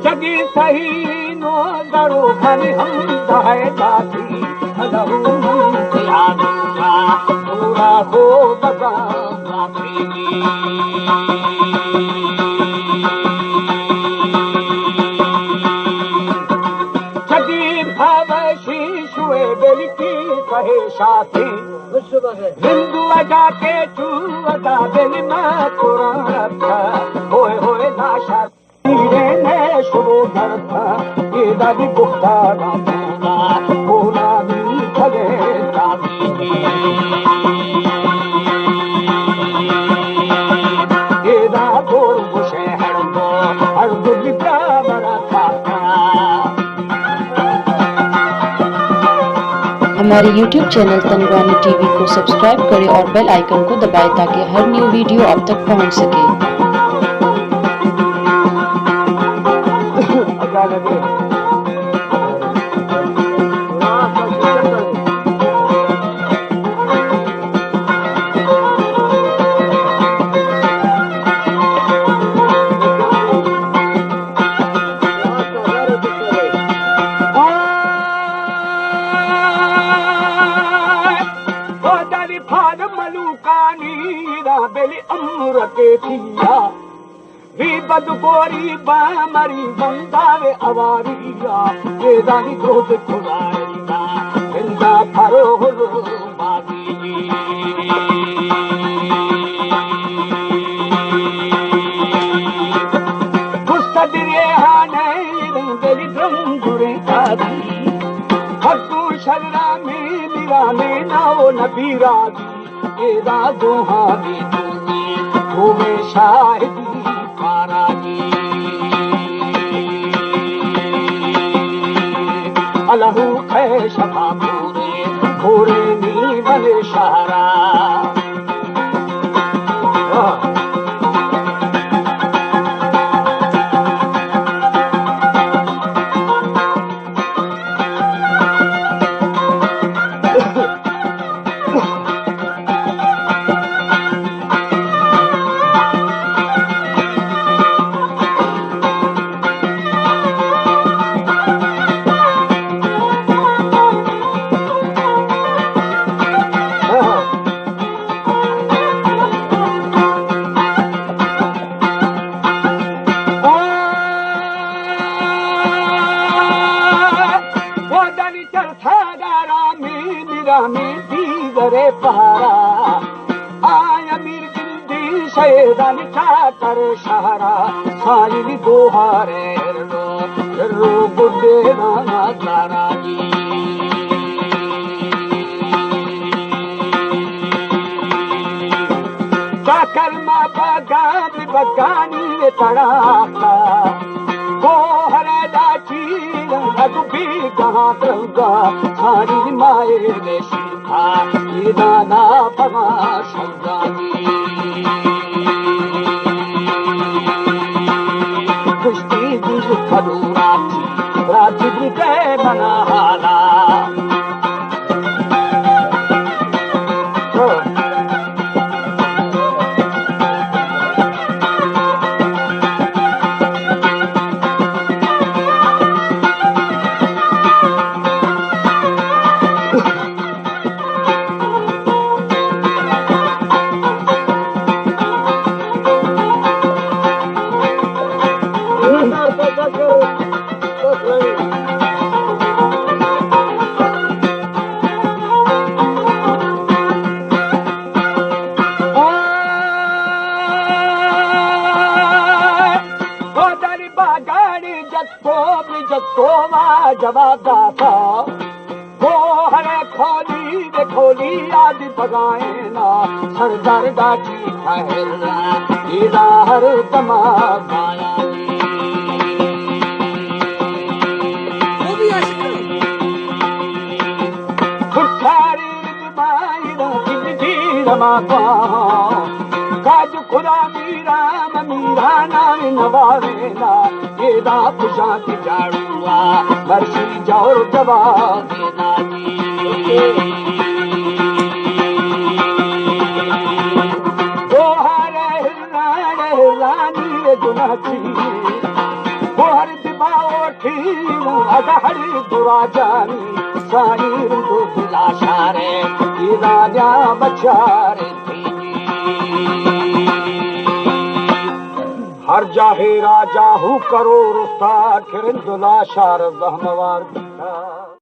जगी सही नो दरो खाने हम दाए दाती हदहू यादूगा पूरा हो बगा माफी जगी भावशी शुए बेलकी कहे साथी हिंदू अजा के चू अदा बेली में कुरान होए होए नाशा ने शुरू करता ये दादी गुप्ता ना बोला भी भले दादी ये दा बोल बुशे हर दो जिता बड़ा खाता। हमारे YouTube चैनल तनवानी टीवी को सब्सक्राइब करें और बेल आइकन को दबाएं ताकि हर न्यू वीडियो आप तक पहुंच सके। बदकोरी बामरी बंदावे अवारिया ये दानी क्रोध खुदारिया जिंदा फरो बागी गुस्तदिरे हाने रंगली द्रंगुरे कादी हक्कू शर्रा में निराले नाओ नबी राजी ये दा दोहानी दूनी तुम्हें शाहिदी अलहू खे शफा पूरे नी बने शहरा शहरा सारी दोहारे रो बुद्धे नाना तारा जी कर्मा बगानी बगानी तड़ाका गोहरे दाची रंग भी कहाँ रंगा सारी माए ने सीखा ये दाना पमा शंगा जी राजी के मना हाला जवाब दाता हरे खोली दे खोली आज भगाए ना सरदार गाची ठहरना इदा हर तमाया खुठारी मायरा जिंदगी रमा काज खुदा मीरा मीरा नाम नवावेना एदा खुशा की जाड़ुआ बरसी जाओ जवाब देना रानी गुनाची बोहर दिबाओ ठीक अगहरी दुआ जानी सानी रुदो दिला शारे ये राजा बचारे हर जाहे राजा हूँ करो रुस्ता किरन दुला शार जहमवार